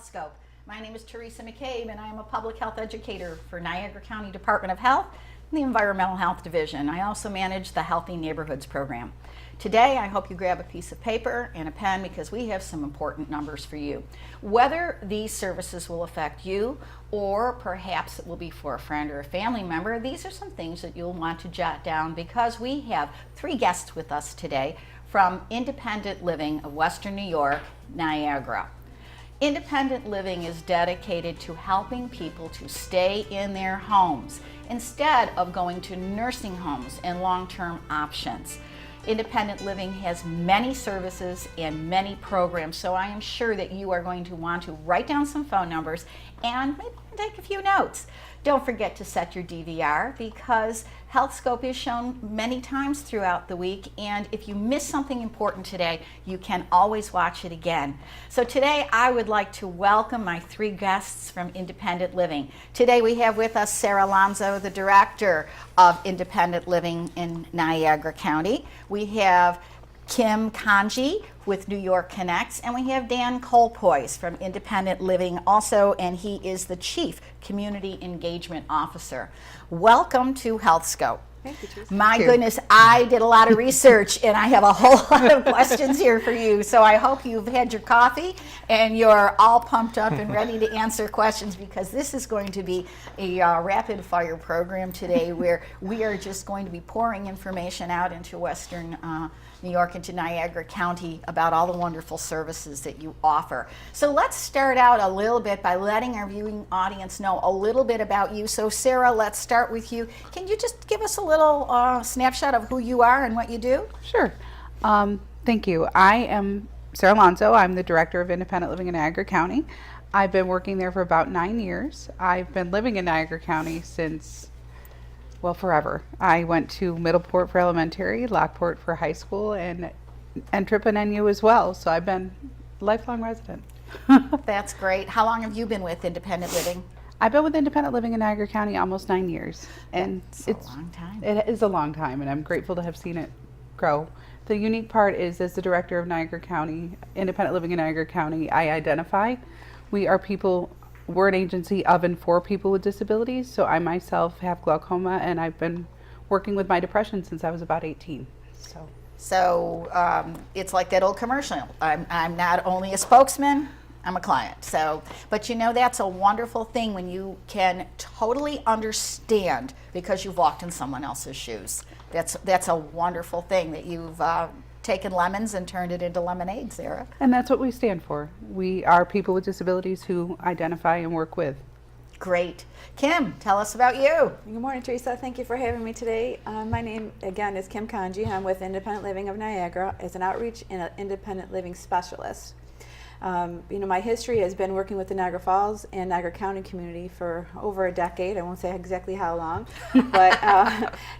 HealthScope. My name is Teresa McCabe, and I am a public health educator for Niagara County Department of Health and the Environmental Health Division. I also manage the Healthy Neighborhoods program. Today, I hope you grab a piece of paper and a pen because we have some important numbers for you. Whether these services will affect you or perhaps it will be for a friend or a family member, these are some things that you'll want to jot down because we have 3 guests with us today from Independent Living of Western New York, Niagara. Independent Living is dedicated to helping people to stay in their homes instead of going to nursing homes and long-term options. Independent Living has many services and many programs, so I am sure that you are going to want to write down some phone numbers and maybe take a few notes. Don't forget to set your DVR because HealthScope is shown many times throughout the week, and if you miss something important today, you can always watch it again. So today I would like to welcome my 3 guests from Independent Living. Today we have with us Sarah Alonzo, the Director of Independent Living in Niagara County. We have Kim Kanji with New York Connects, and we have Dan Colpoys from Independent Living also, and he is the Chief Community Engagement Officer. Welcome to HealthScope. Thank you, Teresa. My goodness, I did a lot of research and I have a whole lot of questions here for you. So I hope you've had your coffee and you're all pumped up and ready to answer questions because this is going to be a rapid fire program today where we are just going to be pouring information out into Western New York, into Niagara County about all the wonderful services that you offer. So let's start out a little bit by letting our viewing audience know a little bit about you. So Sarah, let's start with you. Can you just give us a little snapshot of who you are and what you do? Sure. Thank you. I am Sarah Alonzo. I'm the Director of Independent Living in Niagara County. I've been working there for about 9 years. I've been living in Niagara County since, well, forever. I went to Middleport for elementary, Lockport for high school, and Trip and NU as well. So I've been a lifelong resident. That's great. How long have you been with Independent Living? I've been with Independent Living in Niagara County almost 9 years. And it's a long time. It is a long time, and I'm grateful to have seen it grow. The unique part is, as the Director of Niagara County, Independent Living in Niagara County, I identify we're an agency of and for people with disabilities. So I myself have glaucoma, and I've been working with my depression since I was about 18. So it's like that old commercial. I'm not only a spokesman, I'm a client. So, but you know, that's a wonderful thing when you can totally understand because you've walked in someone else's shoes. That's a wonderful thing that you've taken lemons and turned it into lemonade, Sarah. And that's what we stand for. We are people with disabilities who identify and work with. Great. Kim, tell us about you. Good morning, Teresa. Thank you for having me today. My name, again, is Kim Kanji. I'm with Independent Living of Niagara as an outreach and an independent living specialist. My history has been working with the Niagara Falls and Niagara County community for over a decade. I won't say exactly how long, but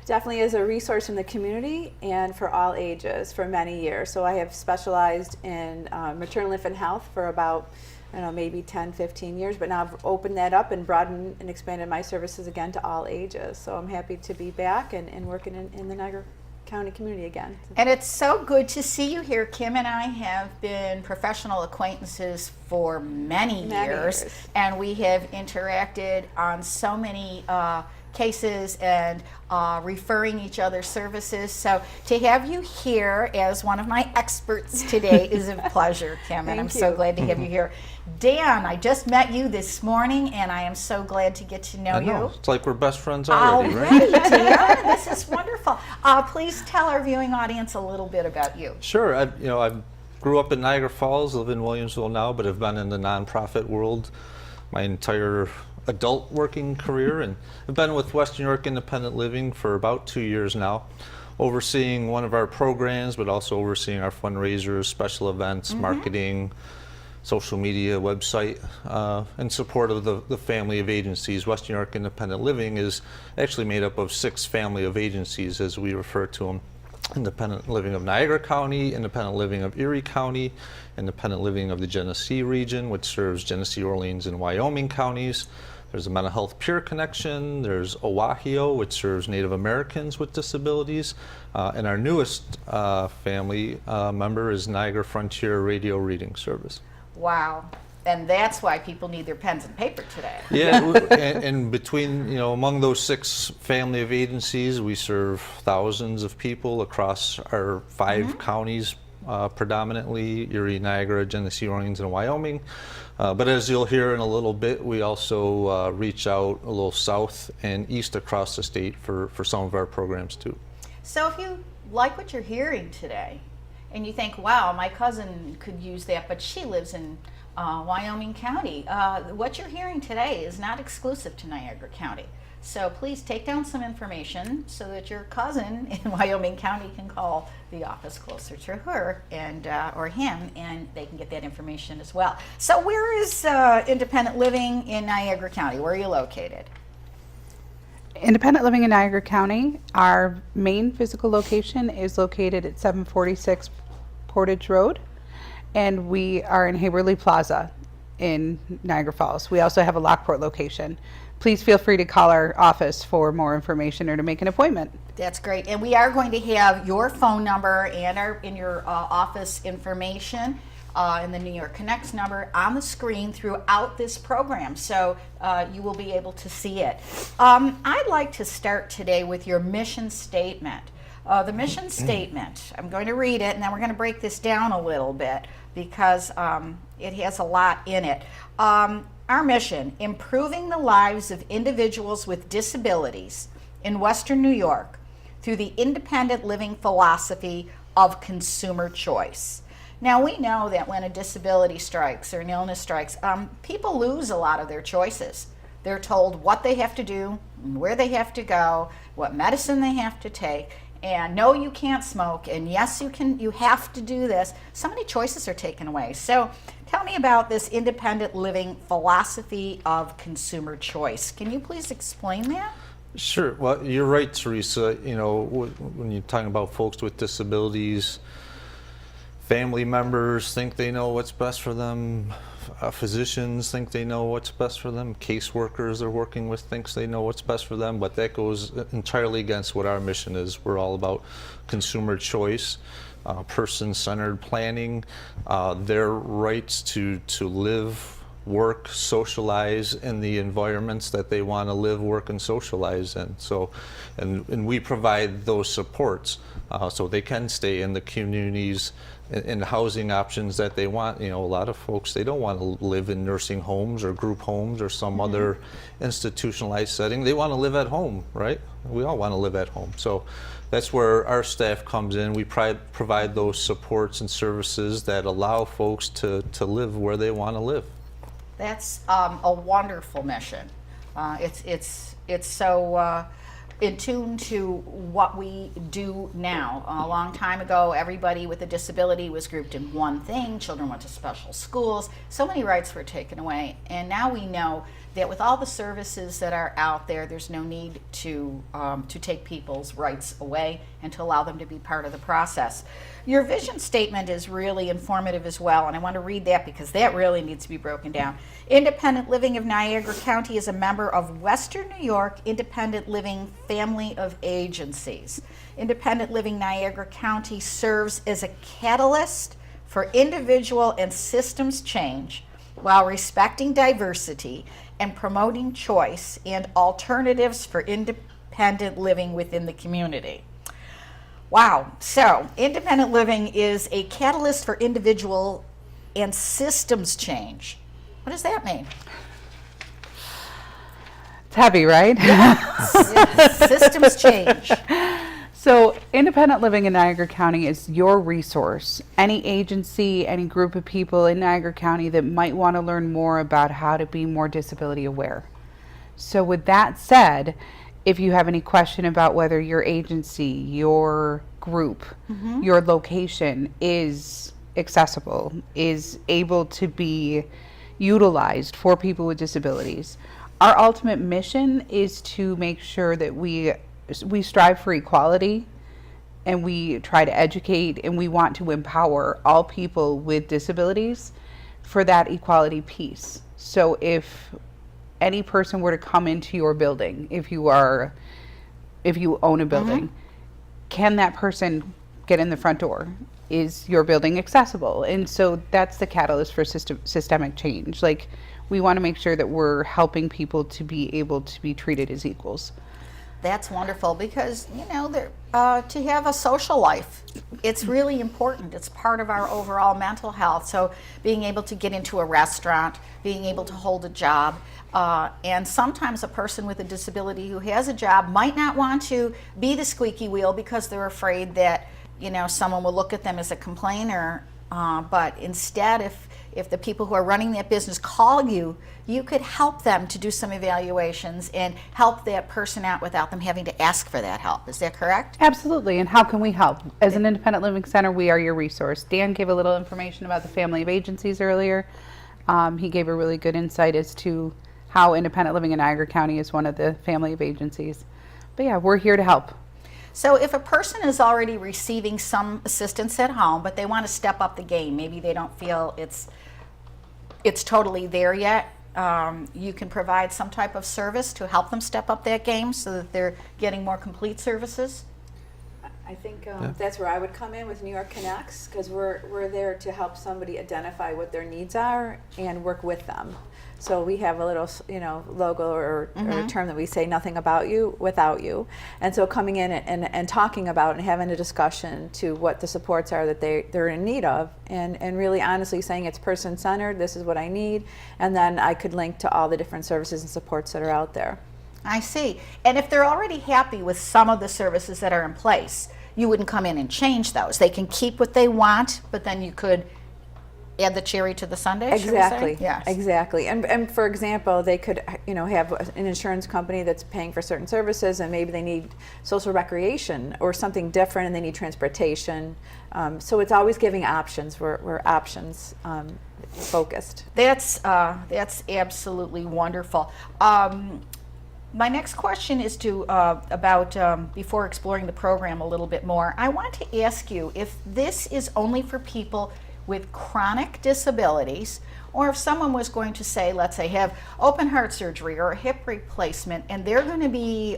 definitely is a resource in the community and for all ages for many years. So I have specialized in maternal infant health for about, maybe 10, 15 years, but now I've opened that up and broadened and expanded my services again to all ages. So I'm happy to be back and working in the Niagara County community again. And it's so good to see you here. Kim and I have been professional acquaintances for many years, and we have interacted on so many cases and referring each other services. So to have you here as one of my experts today is a pleasure, Kim, and I'm so glad to have you here. Dan, I just met you this morning, and I am so glad to get to know you. It's like we're best friends already, right? Dan, this is wonderful. Please tell our viewing audience a little bit about you. Sure. I grew up in Niagara Falls, live in Williamsville now, but have been in the nonprofit world my entire adult working career, and I've been with Western New York Independent Living for about 2 years now, overseeing one of our programs, but also overseeing our fundraisers, special events, marketing, social media, website, in support of the family of agencies. Western New York Independent Living is actually made up of 6 family of agencies, as we refer to them. Independent Living of Niagara County, Independent Living of Erie County, Independent Living of the Genesee region, which serves Genesee, Orleans, and Wyoming counties. There's a Mental Health Peer Connection. There's Oaxio, which serves Native Americans with disabilities. And our newest family member is Niagara Frontier Radio Reading Service. Wow. And that's why people need their pens and paper today. Yeah, and between, among those 6 family of agencies, we serve thousands of people across our 5 counties, predominantly Erie, Niagara, Genesee, Orleans, and Wyoming. But as you'll hear in a little bit, we also reach out a little south and east across the state for some of our programs too. So if you like what you're hearing today, and you think, wow, my cousin could use that, but she lives in Wyoming County, what you're hearing today is not exclusive to Niagara County. So please take down some information so that your cousin in Wyoming County can call the office closer to her and or him, and they can get that information as well. So where is Independent Living in Niagara County? Where are you located? Independent Living in Niagara County, our main physical location is located at 746 Portage Road, and we are in Haverly Plaza in Niagara Falls. We also have a Lockport location. Please feel free to call our office for more information or to make an appointment. That's great. And we are going to have your phone number and your office information and the New York Connects number on the screen throughout this program, so you will be able to see it. I'd like to start today with your mission statement. The mission statement, I'm going to read it, and then we're going to break this down a little bit because it has a lot in it. Our mission: improving the lives of individuals with disabilities in Western New York through the independent living philosophy of consumer choice. Now, we know that when a disability strikes or an illness strikes, people lose a lot of their choices. They're told what they have to do, where they have to go, what medicine they have to take, and no, you can't smoke, and yes, you have to do this. So many choices are taken away. So tell me about this independent living philosophy of consumer choice. Can you please explain that? Sure. Well, you're right, Teresa. When you're talking about folks with disabilities, family members think they know what's best for them. Physicians think they know what's best for them. Caseworkers they're working with thinks they know what's best for them, but that goes entirely against what our mission is. We're all about consumer choice, person-centered planning, their rights to live, work, socialize in the environments that they want to live, work, and socialize in. So, and we provide those supports so they can stay in the communities and housing options that they want. A lot of folks, they don't want to live in nursing homes or group homes or some other institutionalized setting. They want to live at home, right? We all want to live at home. So that's where our staff comes in. We provide those supports and services that allow folks to live where they want to live. That's a wonderful mission. It's so in tune to what we do now. A long time ago, everybody with a disability was grouped in one thing. Children went to special schools. So many rights were taken away. And now we know that with all the services that are out there, there's no need to take people's rights away and to allow them to be part of the process. Your vision statement is really informative as well, and I want to read that because that really needs to be broken down. Independent Living of Niagara County is a member of Western New York Independent Living Family of Agencies. Independent Living Niagara County serves as a catalyst for individual and systems change while respecting diversity and promoting choice and alternatives for independent living within the community. Wow. So, independent living is a catalyst for individual and systems change. What does that mean? It's heavy, right? Yes, systems change. So, Independent Living in Niagara County is your resource. Any agency, any group of people in Niagara County that might want to learn more about how to be more disability aware. So, with that said, if you have any question about whether your agency, your group, your location is accessible, is able to be utilized for people with disabilities, our ultimate mission is to make sure that we strive for equality, and we try to educate, and we want to empower all people with disabilities for that equality piece. So if any person were to come into your building, if you own a building, can that person get in the front door? is your building accessible? And so that's the catalyst for systemic change. Like, we want to make sure that we're helping people to be able to be treated as equals. That's wonderful because, to have a social life, it's really important. It's part of our overall mental health. So being able to get into a restaurant, being able to hold a job, and sometimes a person with a disability who has a job might not want to be the squeaky wheel because they're afraid that, someone will look at them as a complainer. But instead, if the people who are running that business call you, you could help them to do some evaluations and help that person out without them having to ask for that help. Is that correct? Absolutely. And how can we help? As an independent living center, we are your resource. Dan gave a little information about the family of agencies earlier. He gave a really good insight as to how independent living in Niagara County is one of the family of agencies. But yeah, we're here to help. So if a person is already receiving some assistance at home, but they want to step up the game, maybe they don't feel it's totally there yet, you can provide some type of service to help them step up that game so that they're getting more complete services? I think that's where I would come in with New York Connects, because we're there to help somebody identify what their needs are and work with them. So we have a little, logo or a term that we say, nothing about you without you. And so coming in and talking about and having a discussion to what the supports are that they're in need of, and really honestly saying it's person-centered, this is what I need, and then I could link to all the different services and supports that are out there. I see. And if they're already happy with some of the services that are in place, you wouldn't come in and change those. They can keep what they want, but then you could add the cherry to the sundae. Exactly. Yes. Exactly. And for example, they could have an insurance company that's paying for certain services, and maybe they need social recreation or something different, and they need transportation. So it's always giving options. We're options focused. That's absolutely wonderful. My next question is about before exploring the program a little bit more, I want to ask you if this is only for people with chronic disabilities, or if someone was going to say, let's say, have open heart surgery or a hip replacement, and they're going to be,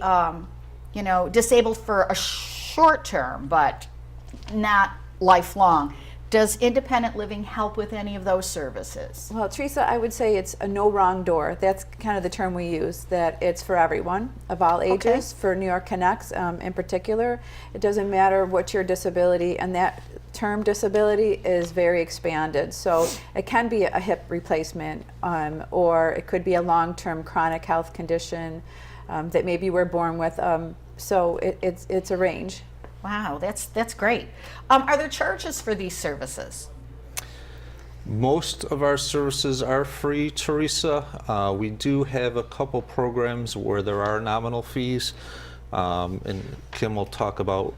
disabled for a short term, but not lifelong. Does independent living help with any of those services? Well, Teresa, I would say it's a no wrong door. That's kind of the term we use, that it's for everyone of all ages. Okay. For New York Connects in particular, it doesn't matter what your disability, and that term disability is very expanded. So it can be a hip replacement, or it could be a long-term chronic health condition that maybe we're born with. So it's a range. Wow, that's great. Are there charges for these services? Most of our services are free, Teresa. We do have a couple programs where there are nominal fees, and Kim will talk about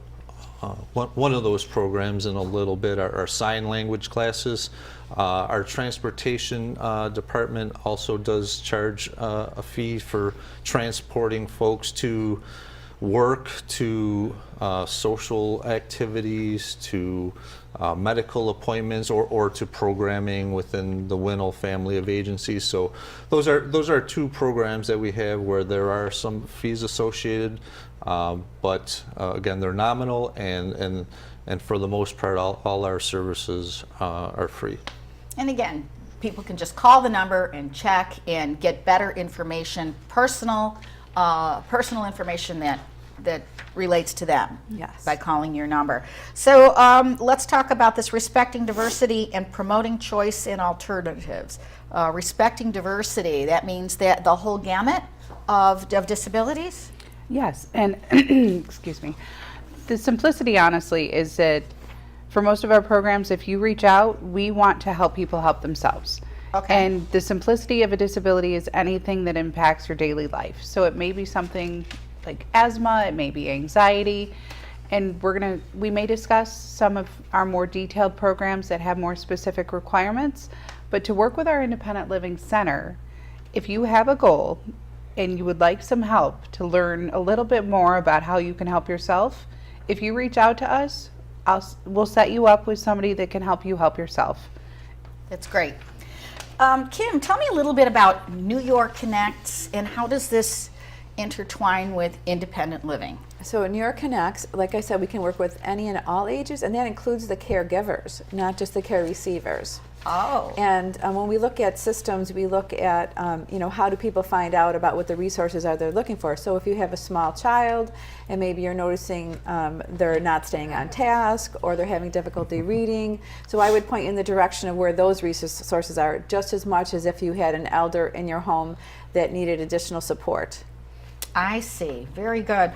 one of those programs in a little bit, our sign language classes. Our transportation department also does charge a fee for transporting folks to work, to social activities, to medical appointments, or to programming within the Winnell family of agencies. So those are two programs that we have where there are some fees associated, but again, they're nominal, and for the most part, all our services are free. And again, people can just call the number and check and get better information, personal information that relates to them. Yes. By calling your number. So let's talk about this: respecting diversity and promoting choice and alternatives. Respecting diversity, that means that the whole gamut of disabilities? Yes, and excuse me. The simplicity, honestly, is that for most of our programs, if you reach out, we want to help people help themselves. Okay. And the simplicity of a disability is anything that impacts your daily life. So it may be something like asthma, it may be anxiety, and we may discuss some of our more detailed programs that have more specific requirements. But to work with our Independent Living Center, if you have a goal and you would like some help to learn a little bit more about how you can help yourself, if you reach out to us, we'll set you up with somebody that can help you help yourself. That's great. Kim, tell me a little bit about New York Connects, and how does this intertwine with independent living? So New York Connects, like I said, we can work with any and all ages, and that includes the caregivers, not just the care receivers. Oh. And when we look at systems, we look at how do people find out about what the resources are they're looking for. So if you have a small child and maybe you're noticing they're not staying on task or they're having difficulty reading, so I would point you in the direction of where those resources are, just as much as if you had an elder in your home that needed additional support. I see. Very good.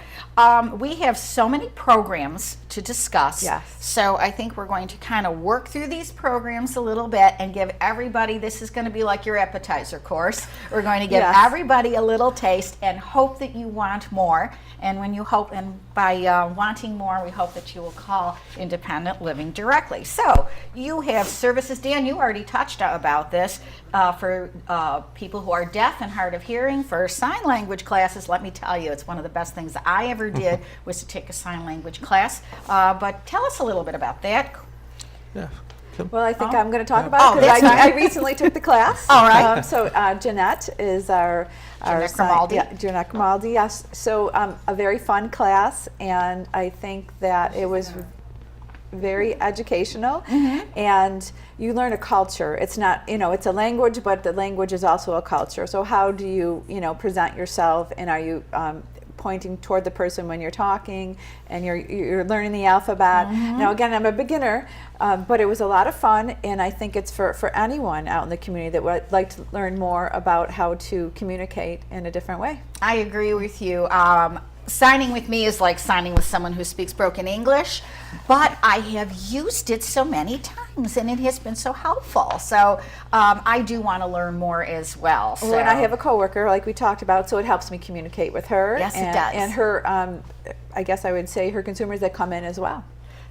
We have so many programs to discuss. Yes. So I think we're going to kind of work through these programs a little bit and give everybody, this is going to be like your appetizer course. We're going to give Yes. everybody a little taste and hope that you want more. And when you hope, and by wanting more, we hope that you will call Independent Living directly. So you have services, Dan, you already touched about this, for people who are deaf and hard of hearing, for sign language classes. Let me tell you, it's one of the best things that I ever did was to take a sign language class. But tell us a little bit about that. Yeah. Kim? Well, I think I'm going to talk Oh, about it that's because I fine. recently took the class. All right. So Jeanette is our Jeanette sign- Grimaldi. Yeah, Jeanette Grimaldi. Yes. So a very fun class, and I think that it was very educational, and you learn a culture. It's not, it's a language, but the language is also a culture. So how do you, present yourself, and are you pointing toward the person when you're talking, and you're learning the alphabet. Now again, I'm a beginner, but it was a lot of fun, and I think it's for anyone out in the community that would like to learn more about how to communicate in a different way. I agree with you. Signing with me is like signing with someone who speaks broken English, but I have used it so many times and it has been so helpful. So I do want to learn more as well. So. Well, and I have a coworker, like we talked about, so it helps me communicate with her. Yes, it and, does. And her, I guess I would say her consumers that come in as well.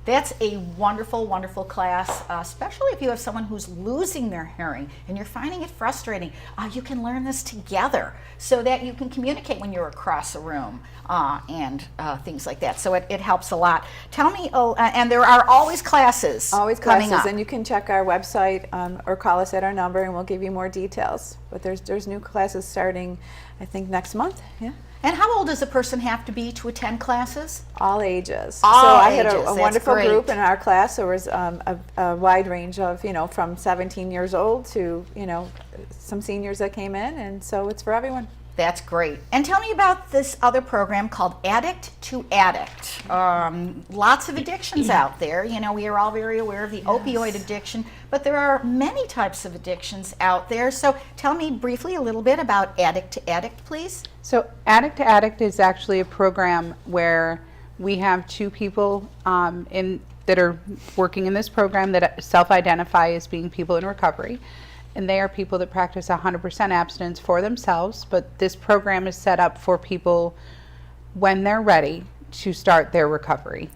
That's a wonderful, wonderful class, especially if you have someone who's losing their hearing and you're finding it frustrating. You can learn this together so that you can communicate when you're across a room and things like that. So it helps a lot. Tell me, and there are always classes Always coming classes, up. and you can check our website or call us at our number, and we'll give you more details. But there's new classes starting, I think, next month. Yeah. And how old does a person have to be to attend classes? All ages. All so I had ages, a that's wonderful great. group in our class. There was a wide range of, from 17 years old to, some seniors that came in, and so it's for everyone. That's great. And tell me about this other program called Addict to Addict. Lots of addictions out there. We are all very aware of the opioid addiction, but there are many types of addictions out there. So tell me briefly a little bit about Addict to Addict, please. So Addict to Addict is actually a program where we have two people that are working in this program that self-identify as being people in recovery. And they are people that practice 100% abstinence for themselves, but this program is set up for people when they're ready to start their recovery.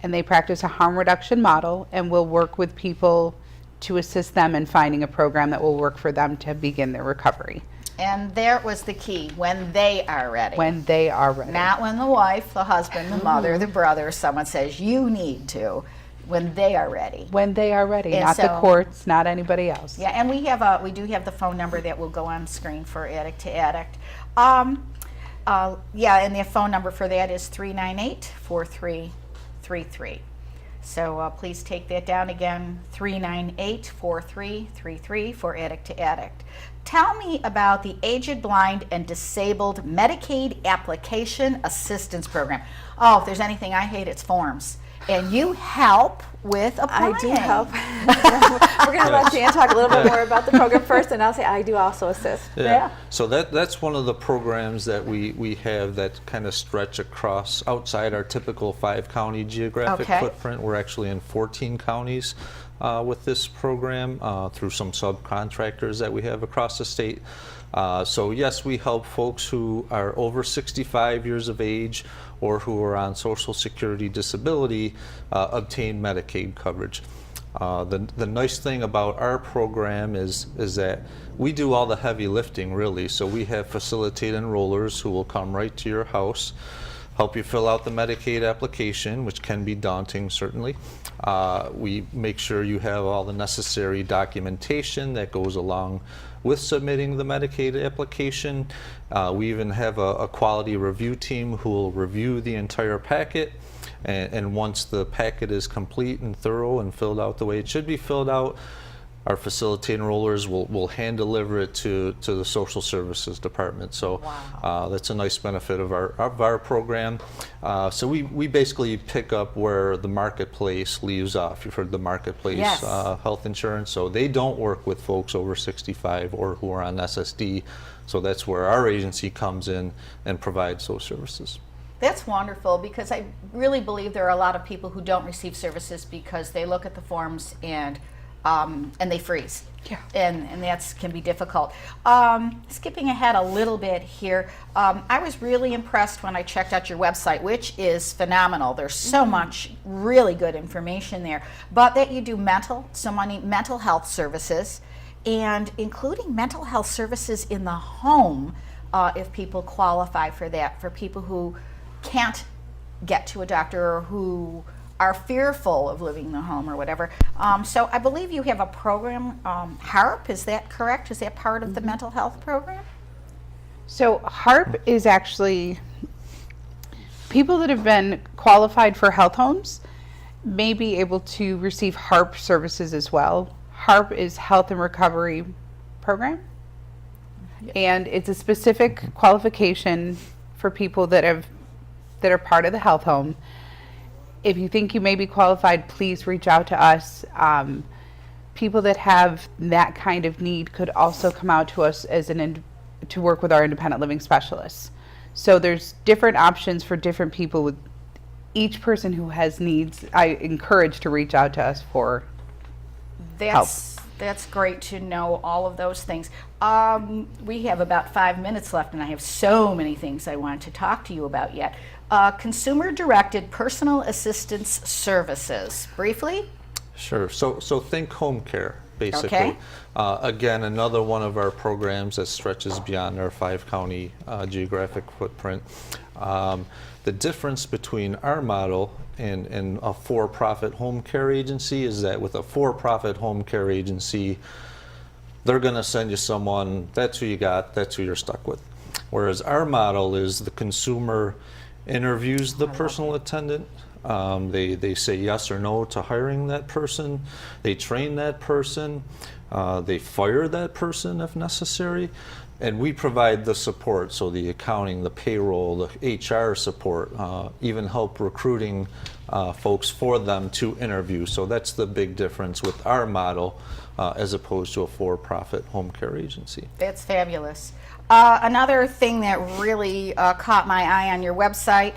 And they practice a harm reduction model and will work with people to assist them in finding a program that will work for them to begin their recovery. And there was the key, when they are ready. When they are ready. Not when the wife, the husband, the mother, the brother, someone says you need to. When they are ready. When they are ready, And not the so- courts, not anybody else. Yeah, and we do have the phone number that will go on screen for Addict to Addict. Yeah, and the phone number for that is 398-4333. So please take that down again, 398-4333 for Addict to Addict. Tell me about the Aged, Blind, and Disabled Medicaid Application Assistance Program. Oh, if there's anything I hate, it's forms. And you help with applying. I do help. We're going to let Dan talk a little bit more about the program first, and I'll say I do also assist. Yeah. So that's one of the programs that we have that kind of stretch across outside our typical 5-county geographic Okay. footprint. We're actually in 14 counties with this program through some subcontractors that we have across the state. So yes, we help folks who are over 65 years of age or who are on Social Security disability obtain Medicaid coverage. The nice thing about our program is that we do all the heavy lifting, really. So we have facilitate enrollers who will come right to your house. help you fill out the Medicaid application, which can be daunting, certainly. We make sure you have all the necessary documentation that goes along with submitting the Medicaid application. We even have a quality review team who will review the entire packet. And once the packet is complete and thorough and filled out the way it should be filled out, our facility enrollers will hand deliver it to the social services department. So that's a nice benefit of our program. So we basically pick up where the marketplace leaves off. You've heard the marketplace Yes. health insurance. So they don't work with folks over 65 or who are on SSD. So that's where our agency comes in and provides those services. That's wonderful, because I really believe there are a lot of people who don't receive services because they look at the forms and they freeze. Yeah. And that can be difficult. Skipping ahead a little bit here, I was really impressed when I checked out your website, which is phenomenal. There's so much really good information there. But that you do mental health services, and including mental health services in the home, if people qualify for that, for people who can't get to a doctor or who are fearful of living in the home or whatever. So I believe you have a program, HARP, is that correct? Is that part of the mental health program? So HARP is actually people that have been qualified for health homes may be able to receive HARP services as well. HARP is Health and Recovery Program, and it's a specific qualification for people that are part of the health home. If you think you may be qualified, please reach out to us. People that have that kind of need could also come out to us as to work with our independent living specialists. So there's different options for different people. With each person who has needs, I encourage to reach out to us for help. That's great to know all of those things. We have about 5 minutes left, and I have so many things I want to talk to you about yet. Consumer-directed personal assistance services. Briefly? Sure. So think home care, basically. Okay. Again, another one of our programs that stretches beyond our 5-county geographic footprint. The difference between our model and a for-profit home care agency is that with a for-profit home care agency, they're going to send you someone, that's who you got, that's who you're stuck with. Whereas our model is the consumer interviews the personal attendant. They say yes or no to hiring that person. They train that person. They fire that person if necessary. And we provide the support, so the accounting, the payroll, the HR support, even help recruiting folks for them to interview. So that's the big difference with our model as opposed to a for-profit home care agency. That's fabulous. Another thing that really caught my eye on your website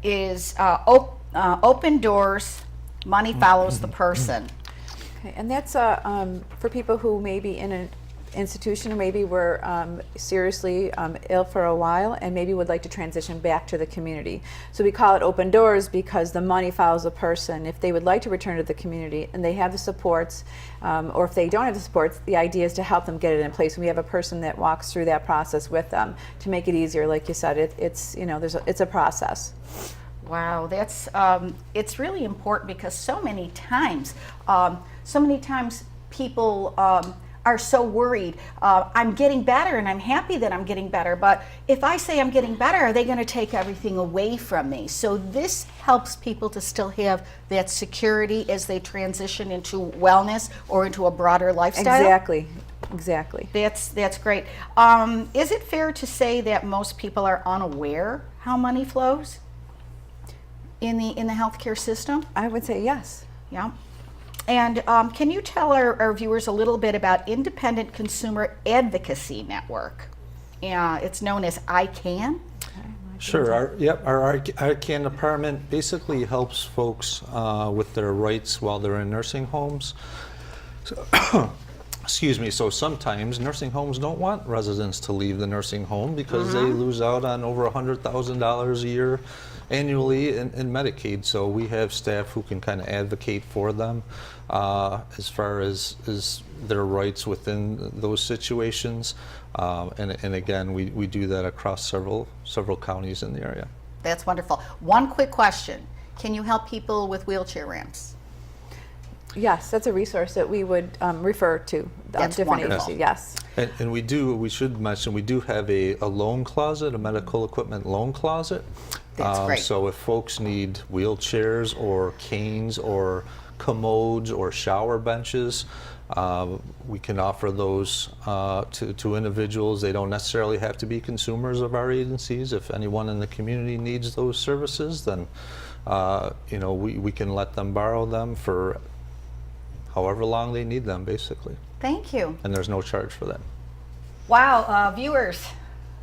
is open doors, money follows the person. Okay, and that's for people who may be in an institution or maybe were seriously ill for a while and maybe would like to transition back to the community. So we call it open doors because the money follows the person. If they would like to return to the community and they have the supports, or if they don't have the supports, the idea is to help them get it in place. And we have a person that walks through that process with them to make it easier. Like you said, it's a process. Wow, that's it's really important because so many times people are so worried. I'm getting better and I'm happy that I'm getting better, but if I say I'm getting better, are they going to take everything away from me? So this helps people to still have that security as they transition into wellness or into a broader lifestyle. Exactly. That's great. Is it fair to say that most people are unaware how money flows in the healthcare system? I would say yes. Yeah. And can you tell our viewers a little bit about Independent Consumer Advocacy Network? It's known as ICANN. Sure. Our ICANN department basically helps folks with their rights while they're in nursing homes. So, excuse me. So sometimes nursing homes don't want residents to leave the nursing home because they lose out on over $100,000 a year annually in Medicaid. So we have staff who can kind of advocate for them as far as their rights within those situations. And again, we do that across several counties in the area. That's wonderful. One quick question. Can you help people with wheelchair ramps? Yes, that's a resource that we would refer to That's different wonderful. agencies. Yes. And we should mention, we do have a loan closet, a medical equipment loan closet. That's great. So if folks need wheelchairs or canes or commodes or shower benches, we can offer those to individuals. They don't necessarily have to be consumers of our agencies. If anyone in the community needs those services, then we can let them borrow them for however long they need them, basically. Thank you. And there's no charge for that. Wow, viewers,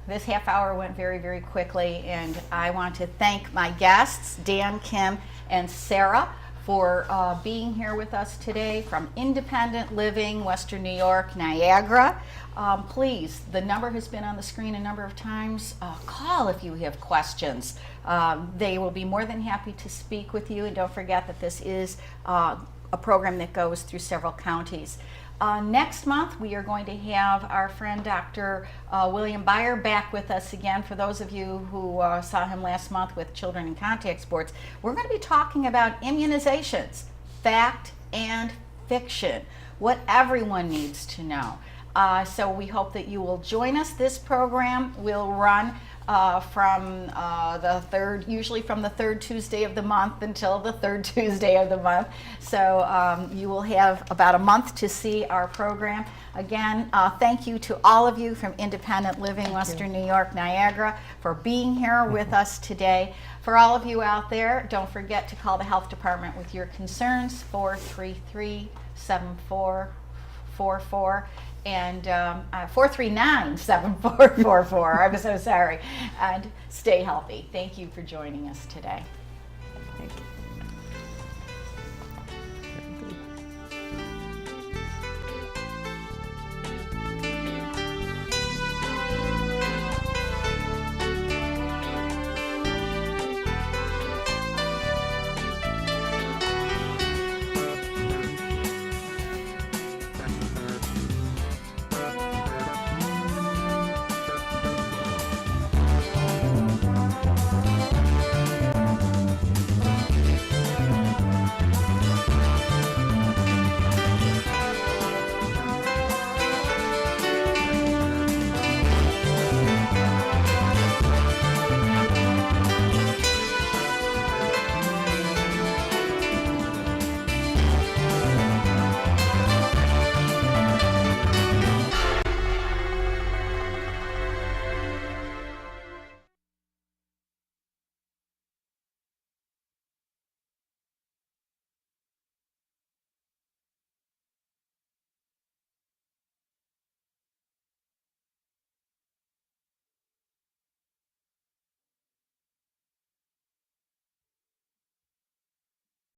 this half hour went very, very quickly, and I want to thank my guests, Dan, Kim, and Sarah, for being here with us today from Independent Living, Western New York, Niagara. Please, the number has been on the screen a number of times. Call if you have questions. They will be more than happy to speak with you, and don't forget that this is a program that goes through several counties. Next month, we are going to have our friend Dr. William Byer back with us again. For those of you who saw him last month with Children in Contact Sports, we're going to be talking about immunizations, fact and fiction, what everyone needs to know. So we hope that you will join us. This program will run from usually from the third Tuesday of the month until the third Tuesday of the month. So you will have about a month to see our program. Again, thank you to all of you from Independent Living, Western New York, Niagara, for being here with us today. For all of you out there, don't forget to call the health department with your concerns, 433-7444. And 439-7444. I'm so sorry. And stay healthy. Thank you for joining us today. Thank you.